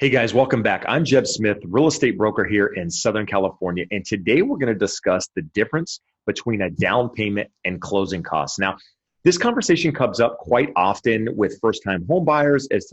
Hey guys, welcome back. I'm Jeb Smith, real estate broker here in Southern California. And today we're going to discuss the difference between a down payment and closing costs. Now, this conversation comes up quite often with first-time home buyers as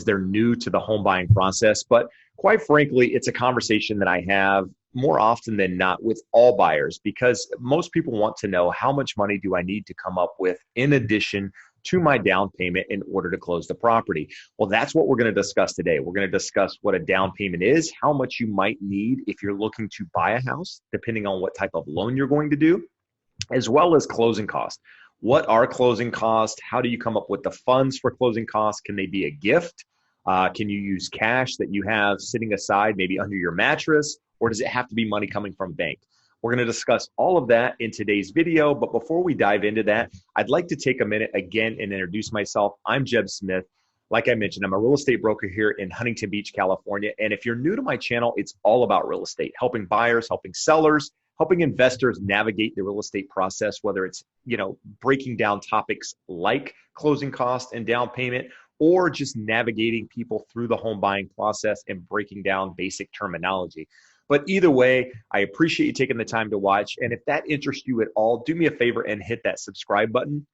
they're new to the home buying process. But quite frankly, it's a conversation that I have more often than not with all buyers because most people want to know how much money do I need to come up with in addition to my down payment in order to close the property. Well, that's what we're going to discuss today. We're going to discuss what a down payment is, how much you might need if you're looking to buy a house, depending on what type of loan you're going to do, as well as closing costs. What are closing costs? How do you come up with the funds for closing costs? Can they be a gift? Can you use cash that you have sitting aside, maybe under your mattress, or does it have to be money coming from bank? We're going to discuss all of that in today's video, but before we dive into that, I'd like to take a minute again and introduce myself. I'm Jeb Smith. Like I mentioned, I'm a real estate broker here in Huntington Beach, California. And if you're new to my channel, it's all about real estate, helping buyers, helping sellers, helping investors navigate the real estate process, whether it's, breaking down topics like closing costs and down payment, or just navigating people through the home buying process and breaking down basic terminology. But either way, I appreciate you taking the time to watch. And if that interests you at all, do me a favor and hit that subscribe button.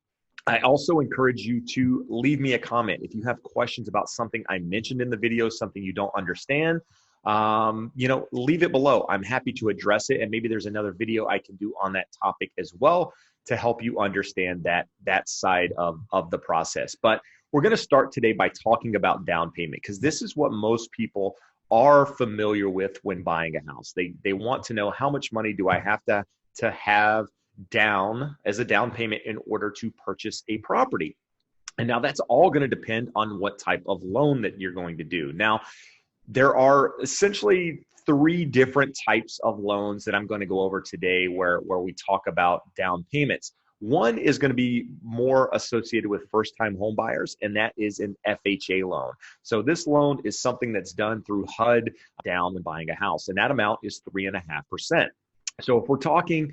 I also encourage you to leave me a comment. If you have questions about something I mentioned in the video, something you don't understand, leave it below. I'm happy to address it. And maybe there's another video I can do on that topic as well to help you understand that side of the process. But we're going to start today by talking about down payment because this is what most people are familiar with when buying a house. They want to know how much money do I have to have down as a down payment in order to purchase a property. And now that's all going to depend on what type of loan that you're going to do. Now, there are essentially three different types of loans that I'm going to go over today where we talk about down payments. One is going to be more associated with first-time home buyers, and that is an FHA loan. So this loan is something that's done through HUD down when buying a house, and that amount is 3.5%. So if we're talking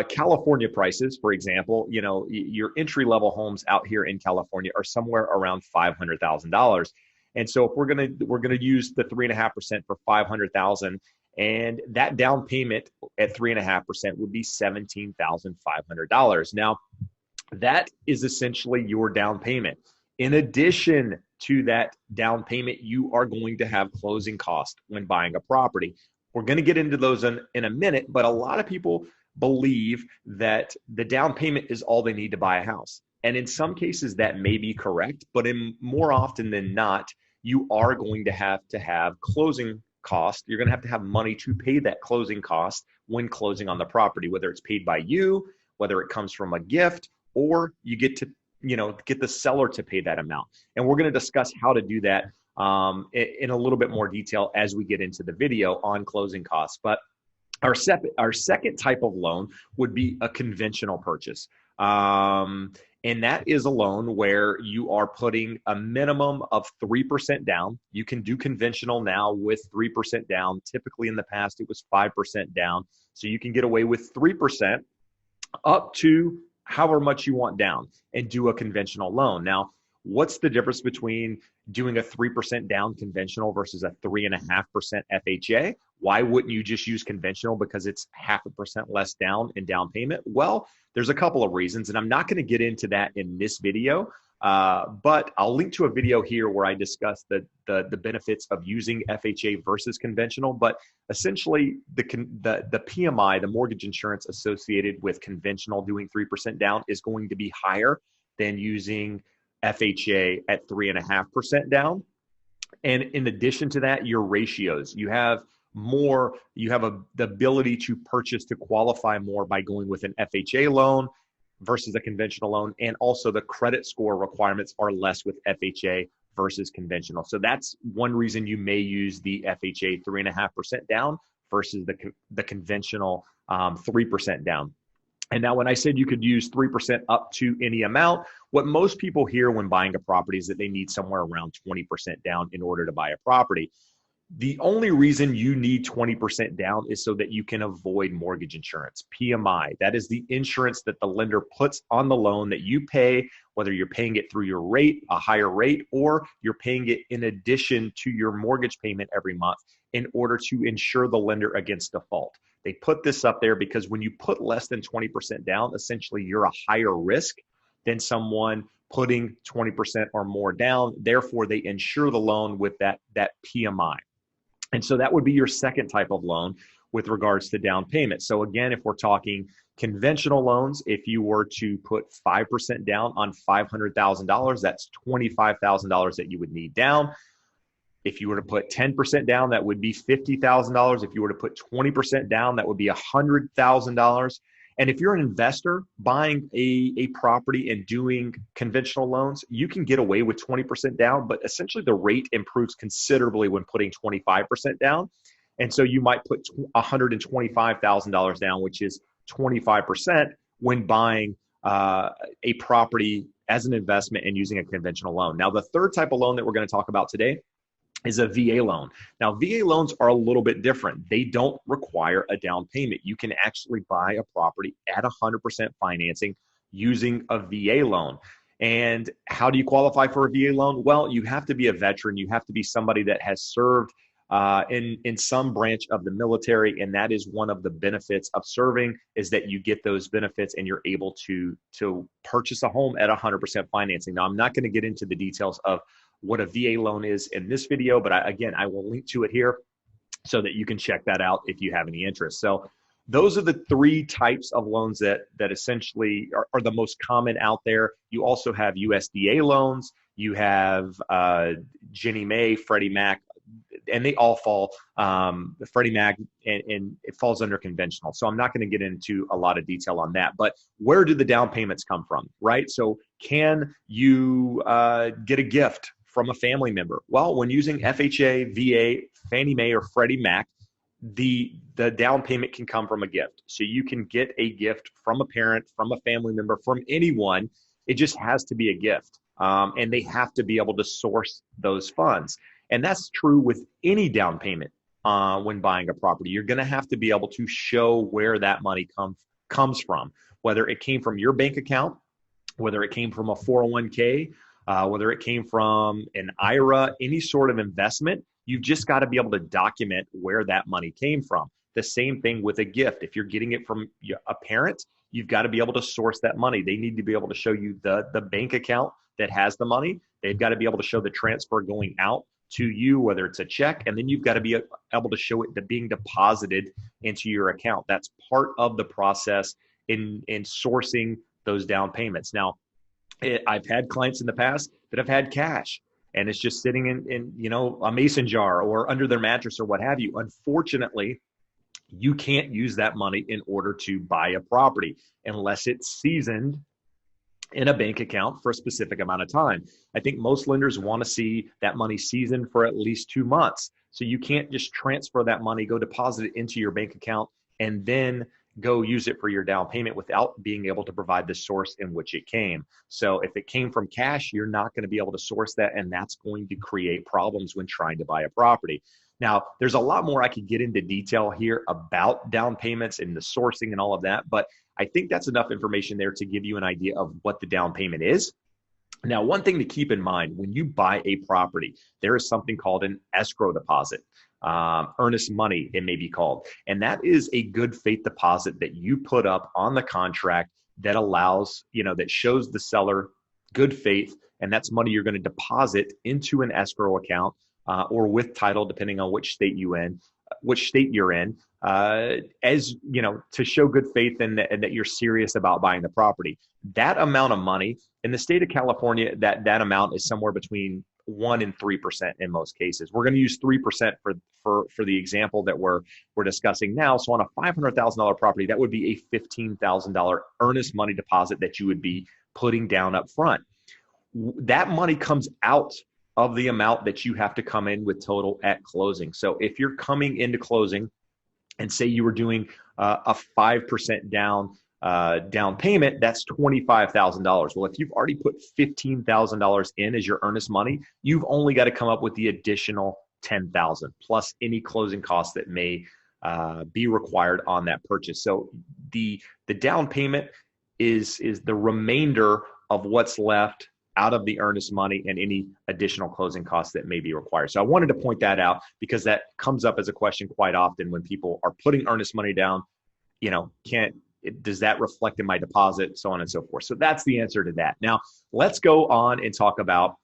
California prices, for example, your entry-level homes out here in California are somewhere around $500,000. And so if we're gonna use the 3.5% for $500,000, and that down payment at 3.5% would be $17,500. Now, that is essentially your down payment. In addition to that down payment, you are going to have closing costs when buying a property. We're going to get into those in a minute, but a lot of people believe that the down payment is all they need to buy a house. And in some cases, that may be correct, but more often than not, you are going to have closing cost. You're going to have money to pay that closing cost when closing on the property, whether it's paid by you, whether it comes from a gift, or you get to, get the seller to pay that amount. And we're going to discuss how to do that in a little bit more detail as we get into the video on closing costs. But our second type of loan would be a conventional purchase. And that is a loan where you are putting a minimum of 3% down. You can do conventional now with 3% down. Typically in the past, it was 5% down. So you can get away with 3% up to however much you want down and do a conventional loan. Now, what's the difference between doing a 3% down conventional versus a 3.5% FHA? Why wouldn't you just use conventional because it's 0.5% less down in down payment? Well, there's a couple of reasons, and I'm not going to get into that in this video, but I'll link to a video here where I discuss the benefits of using FHA versus conventional. But essentially, the PMI, the mortgage insurance associated with conventional doing 3% down, is going to be higher than using FHA at 3.5% down. And in addition to that, your ratios, the ability to purchase to qualify more by going with an FHA loan versus a conventional loan. And also the credit score requirements are less with FHA versus conventional. So that's one reason you may use the FHA 3.5% down versus the conventional 3% down. And now when I said you could use 3% up to any amount, what most people hear when buying a property is that they need somewhere around 20% down in order to buy a property. The only reason you need 20% down is so that you can avoid mortgage insurance, PMI. That is the insurance that the lender puts on the loan that you pay, whether you're paying it through your rate, a higher rate, or you're paying it in addition to your mortgage payment every month in order to insure the lender against default. They put this up there because when you put less than 20% down, essentially you're a higher risk than someone putting 20% or more down. Therefore, they insure the loan with that PMI. And so that would be your second type of loan with regards to down payment. So again, if we're talking conventional loans, if you were to put 5% down on $500,000, that's $25,000 that you would need down. If you were to put 10% down, that would be $50,000. If you were to put 20% down, that would be $100,000. And if you're an investor buying a property and doing conventional loans, you can get away with 20% down, but essentially the rate improves considerably when putting 25% down. And so you might put $125,000 down, which is 25% when buying a property as an investment and using a conventional loan. Now, the third type of loan that we're going to talk about today is a VA loan. Now, VA loans are a little bit different. They don't require a down payment. You can actually buy a property at 100% financing using a VA loan. And how do you qualify for a VA loan? Well, you have to be a veteran. You have to be somebody that has served in some branch of the military, and that is one of the benefits of serving, is that you get those benefits and you're able to purchase a home at 100% financing. Now, I'm not going to get into the details of what a VA loan is in this video, but I will link to it here so that you can check that out if you have any interest. So those are the three types of loans that essentially are the most common out there. You also have USDA loans, you have Ginnie Mae, Freddie Mac, and they all fall, Freddie Mac, and it falls under conventional. So I'm not going to get into a lot of detail on that. But where do the down payments come from, right? So can you get a gift from a family member? Well, when using FHA, VA, Fannie Mae, or Freddie Mac, the down payment can come from a gift. So you can get a gift from a parent, from a family member, from anyone. It just has to be a gift. And they have to be able to source those funds. And that's true with any down payment when buying a property. You're going to have to be able to show where that money comes from, whether it came from your bank account, whether it came from a 401k, whether it came from an IRA, any sort of investment. You've just got to be able to document where that money came from. The same thing with a gift. If you're getting it from a parent, you've got to be able to source that money. They need to be able to show you the bank account that has the money. They've got to be able to show the transfer going out to you, whether it's a check, and then you've got to be able to show it being deposited into your account. That's part of the process in sourcing those down payments. Now, I've had clients in the past that have had cash and it's just sitting in a mason jar or under their mattress or what have you. Unfortunately, you can't use that money in order to buy a property unless it's seasoned in a bank account for a specific amount of time. I think most lenders want to see that money seasoned for at least 2 months. So you can't just transfer that money, go deposit it into your bank account, and then go use it for your down payment without being able to provide the source in which it came. So if it came from cash, you're not going to be able to source that, and that's going to create problems when trying to buy a property. Now, there's a lot more I could get into detail here about down payments and the sourcing and all of that, but I think that's enough information there to give you an idea of what the down payment is. Now, one thing to keep in mind, when you buy a property, there is something called an escrow deposit, earnest money, it may be called. And that is a good faith deposit that you put up on the contract that allows, that shows the seller good faith. And that's money you're going to deposit into an escrow account or with title, depending on which state you're in, as to show good faith and that you're serious about buying the property. That amount of money in the state of California, that amount is somewhere between 1% and 3% in most cases. We're going to use 3% for the example that we're discussing now. So on a $500,000 property, that would be a $15,000 earnest money deposit that you would be putting down up front. That money comes out of the amount that you have to come in with total at closing. So if you're coming into closing and say you were doing a 5% down payment, that's $25,000. Well, if you've already put $15,000 in as your earnest money, you've only got to come up with the additional $10,000 plus any closing costs that may be required on that purchase. So the down payment is the remainder of what's left out of the earnest money and any additional closing costs that may be required. So I wanted to point that out because that comes up as a question quite often when people are putting earnest money down. Does that reflect in my deposit, so on and so forth. So that's the answer to that. Now let's go on and talk about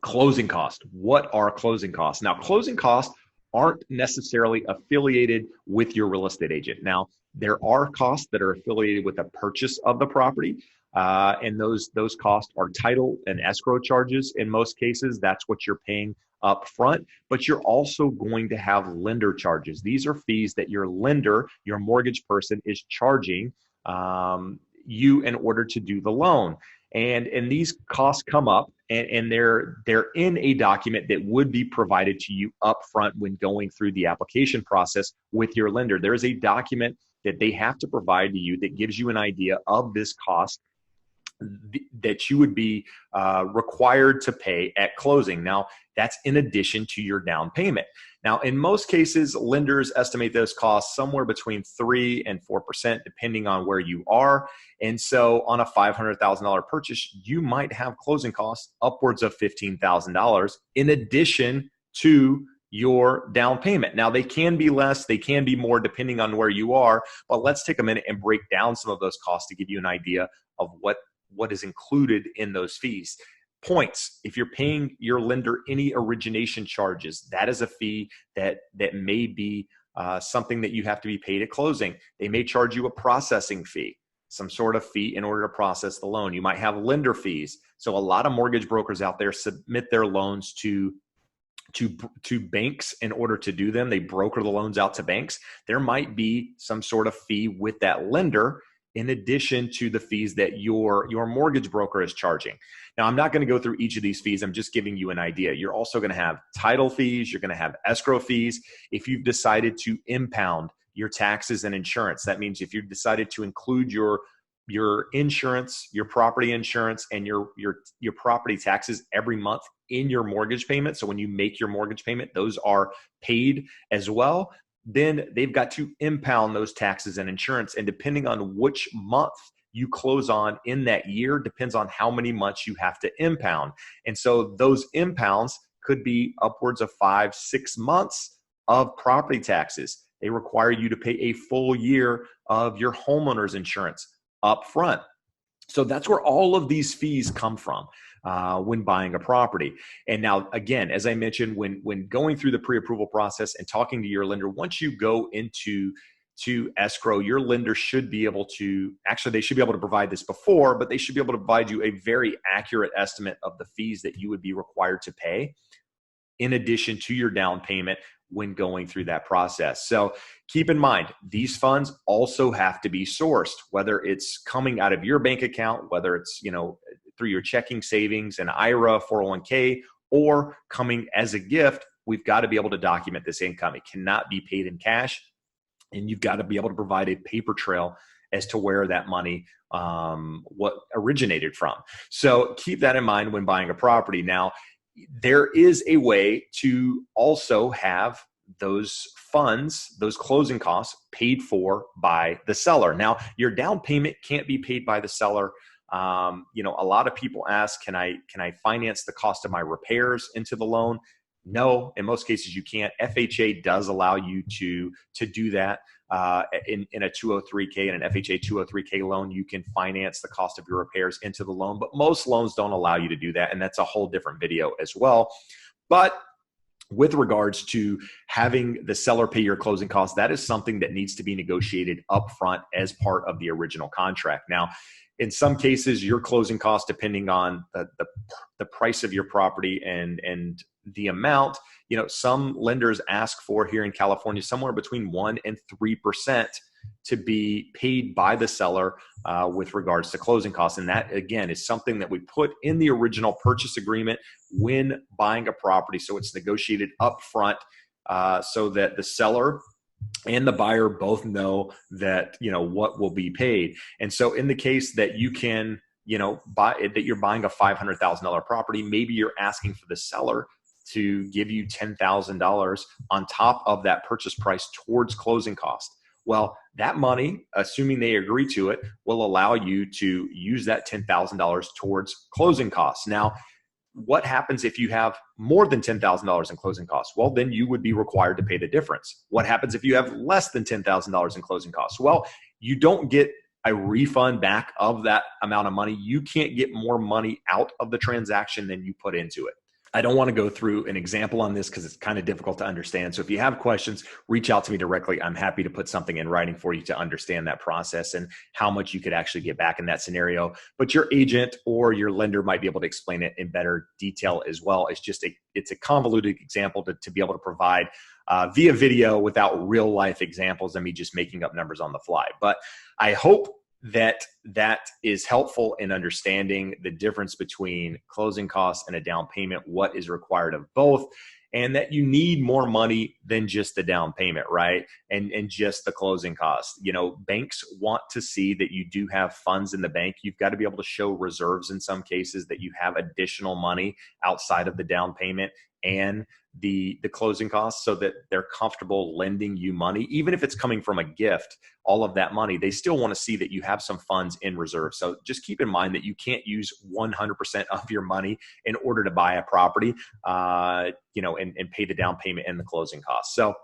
closing costs. What are closing costs? Now, closing costs aren't necessarily affiliated with your real estate agent. Now, there are costs that are affiliated with the purchase of the property, and those costs are title and escrow charges. In most cases, that's what you're paying up front, but you're also going to have lender charges. These are fees that your lender, your mortgage person, is charging you in order to do the loan. And these costs come up, and they're in a document that would be provided to you up front when going through the application process with your lender. There is a document that they have to provide to you that gives you an idea of this cost that you would be required to pay at closing. Now, that's in addition to your down payment. Now, in most cases, lenders estimate those costs somewhere between 3% and 4%, depending on where you are. And so on a $500,000 purchase, you might have closing costs upwards of $15,000 in addition to your down payment. Now, they can be less, they can be more, depending on where you are, but let's take a minute and break down some of those costs to give you an idea of what is included in those fees. Points: if you're paying your lender any origination charges, that is a fee that may be something that you have to be paid at closing. They may charge you a processing fee, some sort of fee in order to process the loan. You might have lender fees. So a lot of mortgage brokers out there submit their loans to banks in order to do them. They broker the loans out to banks. There might be some sort of fee with that lender in addition to the fees that your mortgage broker is charging. Now, I'm not going to go through each of these fees. I'm just giving you an idea. You're also going to have title fees. You're going to have escrow fees. If you've decided to impound your taxes and insurance, that means if you've decided to include your insurance, your property insurance, and your property taxes every month in your mortgage payment. So when you make your mortgage payment, those are paid as well. Then they've got to impound those taxes and insurance. And depending on which month you close on in that year, depends on how many months you have to impound. And so those impounds could be upwards of 5-6 months of property taxes. They require you to pay a full year of your homeowner's insurance up front. So that's where all of these fees come from when buying a property. And now, again, as I mentioned, when going through the pre-approval process and talking to your lender, once you go into escrow, your lender should be able to, actually they should be able to provide this before, but they should be able to provide you a very accurate estimate of the fees that you would be required to pay in addition to your down payment when going through that process. So keep in mind, these funds also have to be sourced, whether it's coming out of your bank account, whether it's, through your checking, savings, an IRA, 401k, or coming as a gift. We've got to be able to document this income. It cannot be paid in cash, and you've got to be able to provide a paper trail as to where that money what originated from. So keep that in mind when buying a property. Now, there is a way to also have those funds, those closing costs, paid for by the seller. Now, your down payment can't be paid by the seller. A lot of people ask, can I finance the cost of my repairs into the loan? No, in most cases you can't. FHA does allow you to do that. In a 203K and an FHA 203K loan, you can finance the cost of your repairs into the loan, but most loans don't allow you to do that. And that's a whole different video as well. But with regards to having the seller pay your closing costs, that is something that needs to be negotiated upfront as part of the original contract. Now, in some cases, your closing costs, depending on the price of your property and the amount, some lenders ask for, here in California, somewhere between 1% and 3% to be paid by the seller with regards to closing costs. And that, again, is something that we put in the original purchase agreement when buying a property. So it's negotiated upfront so that the seller and the buyer both know that, what will be paid. And so in the case that you can, that you're buying a $500,000 property, maybe you're asking for the seller to give you $10,000 on top of that purchase price towards closing cost. Well, that money, assuming they agree to it, will allow you to use that $10,000 towards closing costs. Now, what happens if you have more than $10,000 in closing costs? Well, then you would be required to pay the difference. What happens if you have less than $10,000 in closing costs? Well, you don't get a refund back of that amount of money. You can't get more money out of the transaction than you put into it. I don't want to go through an example on this because it's kind of difficult to understand. So if you have questions, reach out to me directly. I'm happy to put something in writing for you to understand that process and how much you could actually get back in that scenario. But your agent or your lender might be able to explain it in better detail as well. It's a convoluted example to be able to provide via video without real life examples and me just making up numbers on the fly. But I hope that is helpful in understanding the difference between closing costs and a down payment, what is required of both, and that you need more money than just the down payment, right? And just the closing costs. You know, banks want to see that you do have funds in the bank. You've got to be able to show reserves in some cases, that you have additional money outside of the down payment and the closing costs, so that they're comfortable lending you money. Even if it's coming from a gift, all of that money, they still want to see that you have some funds in reserve. So just keep in mind that you can't use 100% of your money in order to buy a property, and pay the down payment and the closing costs. So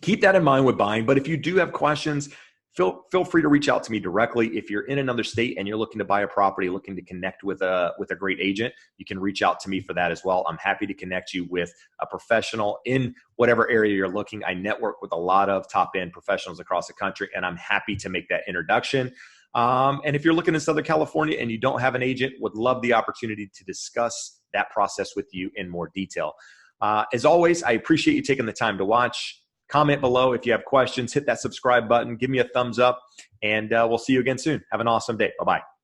keep that in mind with buying. But if you do have questions, feel free to reach out to me directly. If you're in another state and you're looking to buy a property, looking to connect with a great agent, you can reach out to me for that as well. I'm happy to connect you with a professional in whatever area you're looking. I network with a lot of top-end professionals across the country, and I'm happy to make that introduction. And if you're looking in Southern California and you don't have an agent, would love the opportunity to discuss that process with you in more detail. As always, I appreciate you taking the time to watch. Comment below if you have questions, hit that subscribe button, give me a thumbs up, and we'll see you again soon. Have an awesome day. Bye-bye.